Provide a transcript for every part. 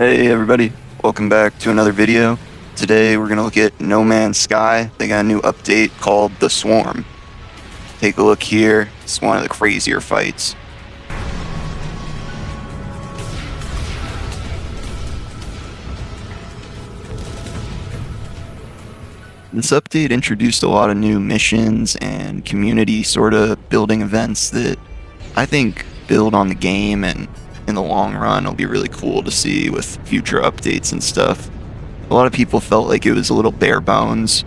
Hey everybody, welcome back to another video. Today we're going to look at No Man's Sky. They got a new update called The Swarm. Take a look here, it's one of the crazier fights. This update introduced a lot of new missions and community sort of building events that I think build on the game, and in the long run it'll be really cool to see with future updates and stuff. A lot of people felt like it was a little bare bones,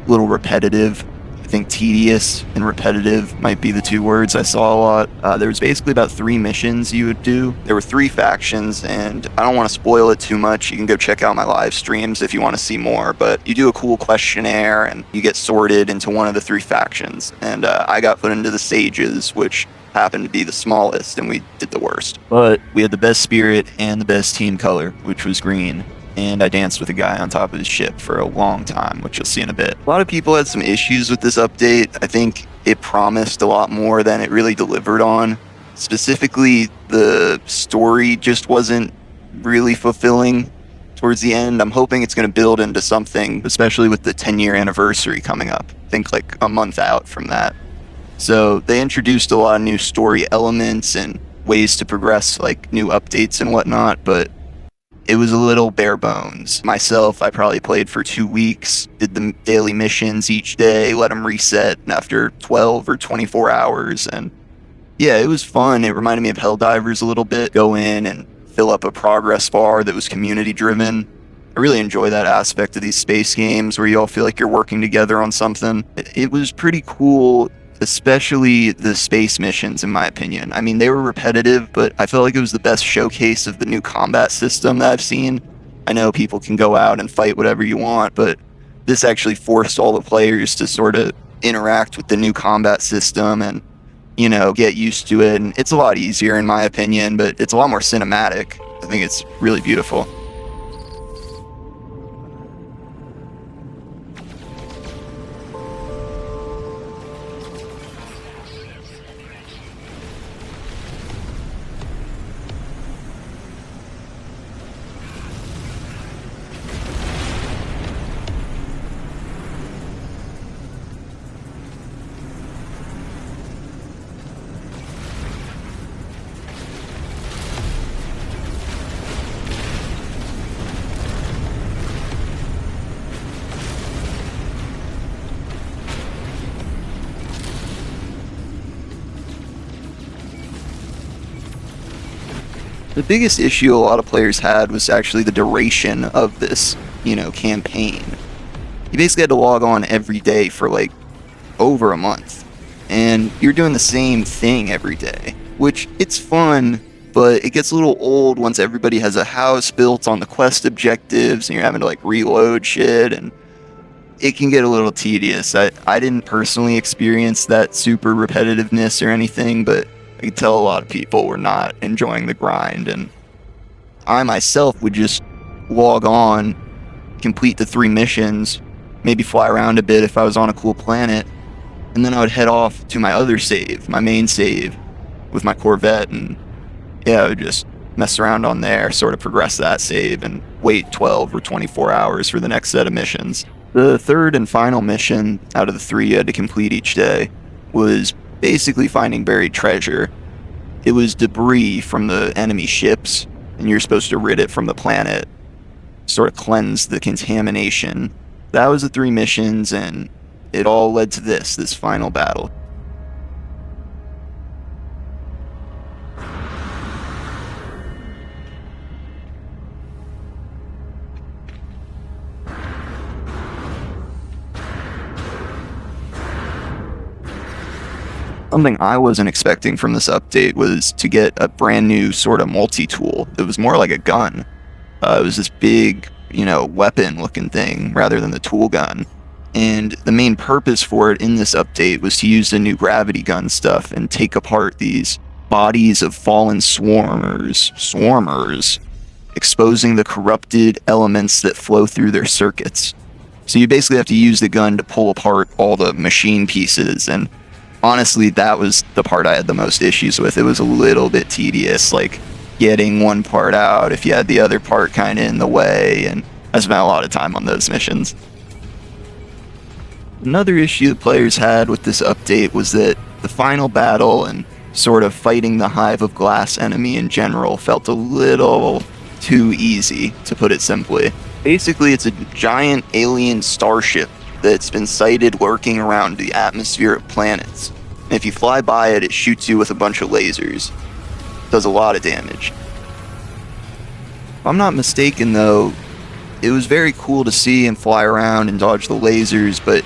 a little repetitive. I think tedious and repetitive might be the two words I saw a lot. There was basically about 3 missions you would do. There were 3 factions, and I don't want to spoil it too much. You can go check out my live streams if you want to see more, but you do a cool questionnaire and you get sorted into one of the 3 factions. And I got put into the Sages, which happened to be the smallest, and we did the worst. But we had the best spirit and the best team color, which was green. And I danced with a guy on top of his ship for a long time, which you'll see in a bit. A lot of people had some issues with this update. I think it promised a lot more than it really delivered on. Specifically, the story just wasn't really fulfilling towards the end. I'm hoping it's going to build into something, especially with the 10-year anniversary coming up. I think like a month out from that. So they introduced a lot of new story elements and ways to progress, like new updates and whatnot, but it was a little bare bones. Myself, I probably played for 2 weeks, did the daily missions each day, let them reset after 12 or 24 hours, and yeah, it was fun. It reminded me of Helldivers a little bit. Go in and fill up a progress bar that was community driven. I really enjoy that aspect of these space games where you all feel like you're working together on something. It was pretty cool, especially the space missions, in my opinion. I mean, they were repetitive, but I felt like it was the best showcase of the new combat system that I've seen. I know people can go out and fight whatever you want, but this actually forced all the players to sort of interact with the new combat system and, you know, get used to it. And it's a lot easier, in my opinion, but it's a lot more cinematic. I think it's really beautiful. The biggest issue a lot of players had was actually the duration of this, campaign. You basically had to log on every day for like over a month, and you're doing the same thing every day, which it's fun, but it gets a little old once everybody has a house built on the quest objectives and you're having to like reload shit, and it can get a little tedious. I didn't personally experience that super repetitiveness or anything, but I could tell a lot of people were not enjoying the grind, and I myself would just log on, complete the 3 missions, maybe fly around a bit if I was on a cool planet, and then I would head off to my other save, my main save, with my Corvette, and yeah, I would just mess around on there, sort of progress that save, and wait 12 or 24 hours for the next set of missions. The third and final mission out of the 3 you had to complete each day was basically finding buried treasure. It was debris from the enemy ships, and you're supposed to rid it from the planet, sort of cleanse the contamination. That was the 3 missions, and it all led to this final battle. Something I wasn't expecting from this update was to get a brand new sort of multi-tool. It was more like a gun. It was this big, weapon-looking thing rather than the tool gun. And the main purpose for it in this update was to use the new gravity gun stuff and take apart these bodies of fallen swarmers, exposing the corrupted elements that flow through their circuits. So you basically have to use the gun to pull apart all the machine pieces, and honestly, that was the part I had the most issues with. It was a little bit tedious. Like, getting one part out if you had the other part kind of in the way, and I spent a lot of time on those missions. Another issue the players had with this update was that the final battle and sort of fighting the hive of glass enemy in general felt a little too easy, to put it simply. Basically, it's a giant alien starship that's been sighted lurking around the atmosphere of planets. And if you fly by it, it shoots you with a bunch of lasers. It does a lot of damage. If I'm not mistaken, though, it was very cool to see and fly around and dodge the lasers, but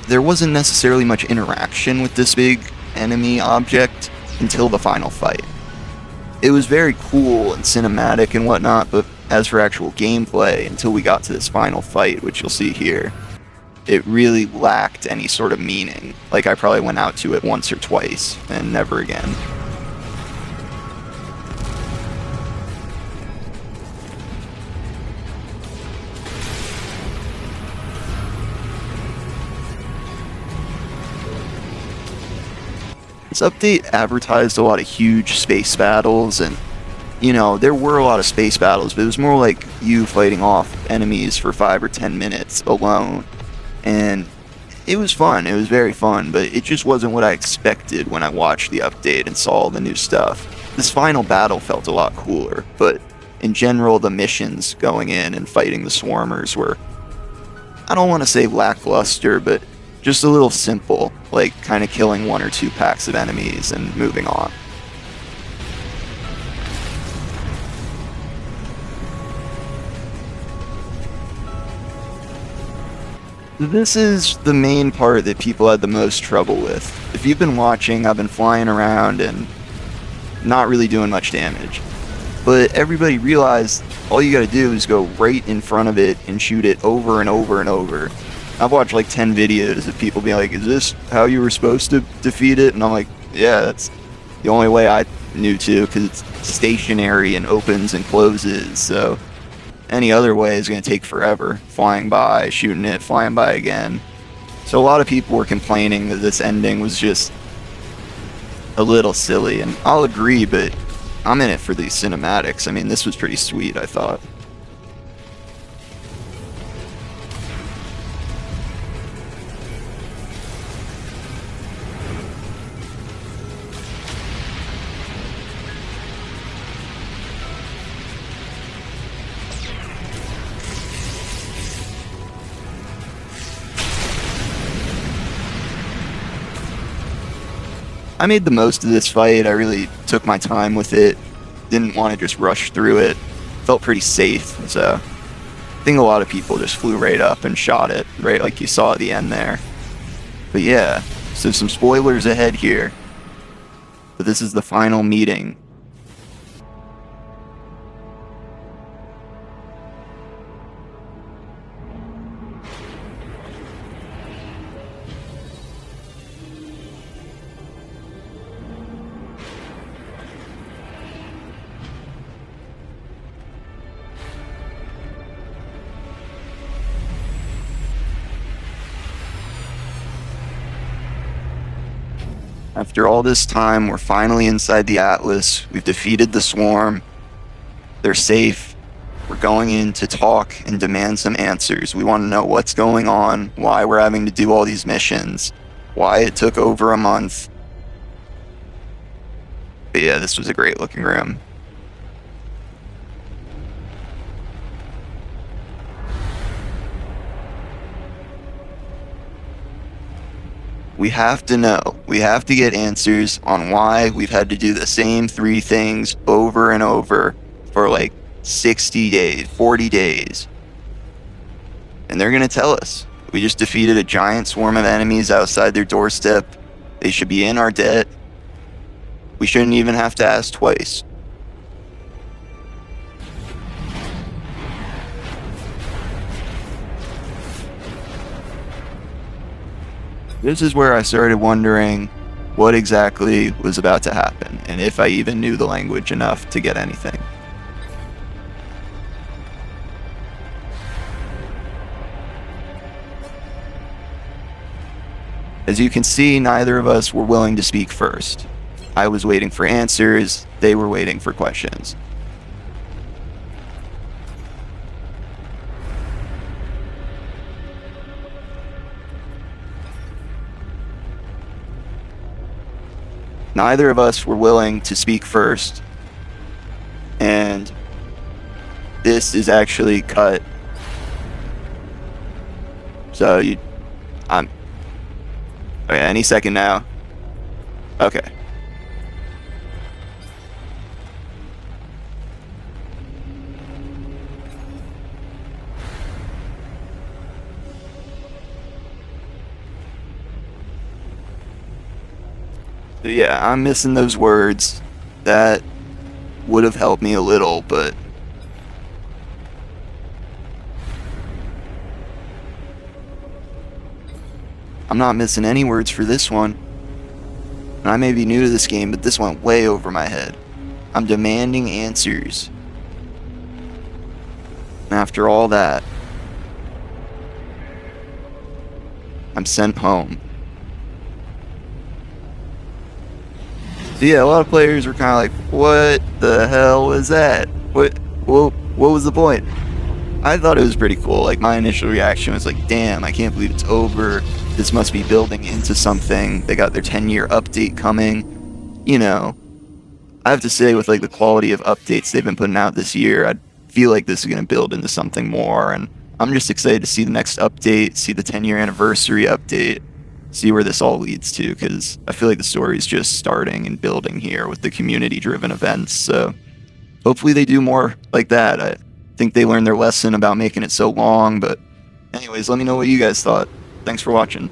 there wasn't necessarily much interaction with this big enemy object until the final fight. It was very cool and cinematic and whatnot, but as for actual gameplay, until we got to this final fight, which you'll see here, it really lacked any sort of meaning. Like, I probably went out to it once or twice, and never again. This update advertised a lot of huge space battles, and there were a lot of space battles, but it was more like you fighting off enemies for 5 or 10 minutes alone. And it was fun, it was very fun, but it just wasn't what I expected when I watched the update and saw all the new stuff. This final battle felt a lot cooler, but in general, the missions going in and fighting the swarmers were, I don't want to say lackluster, but just a little simple, like kind of killing 1 or 2 packs of enemies and moving on. This is the main part that people had the most trouble with. If you've been watching, I've been flying around and not really doing much damage. But everybody realized all you gotta do is go right in front of it and shoot it over and over and over. I've watched like 10 videos of people being like, is this how you were supposed to defeat it? And I'm like, yeah, that's the only way I knew to, because it's stationary and opens and closes, so any other way is going to take forever. Flying by, shooting it, flying by again. So a lot of people were complaining that this ending was just a little silly, and I'll agree, but I'm in it for these cinematics. I mean, this was pretty sweet, I thought. I made the most of this fight. I really took my time with it. Didn't want to just rush through it. Felt pretty safe, so I think a lot of people just flew right up and shot it, right like you saw at the end there. But yeah, so some spoilers ahead here. But this is the final meeting. After all this time, we're finally inside the Atlas. We've defeated the swarm. They're safe. We're going in to talk and demand some answers. We want to know what's going on, why we're having to do all these missions, why it took over a month. But yeah, this was a great looking room. We have to know. We have to get answers on why we've had to do the same 3 things over and over for like 60 days, 40 days. And they're going to tell us. We just defeated a giant swarm of enemies outside their doorstep. They should be in our debt. We shouldn't even have to ask twice. This is where I started wondering what exactly was about to happen, and if I even knew the language enough to get anything. As you can see, neither of us were willing to speak first. I was waiting for answers, they were waiting for questions. neither of us were willing to speak first, and this is actually cut. So I'm okay. Any second now. Okay. So yeah, I'm missing those words. That would have helped me a little, but I'm not missing any words for this one. And I may be new to this game, but this went way over my head. I'm demanding answers. And after all that, I'm sent home. So yeah, a lot of players were kind of like, what the hell was that? What was the point? I thought it was pretty cool. Like, my initial reaction was like, damn, I can't believe it's over. This must be building into something. They got their 10-year update coming. You know, I have to say, with like the quality of updates they've been putting out this year, I feel like this is going to build into something more. And I'm just excited to see the next update, see the 10-year anniversary update, see where this all leads to, because I feel like the story is just starting and building here with the community-driven events. So hopefully they do more like that. I think they learned their lesson about making it so long. But anyways, let me know what you guys thought. Thanks for watching.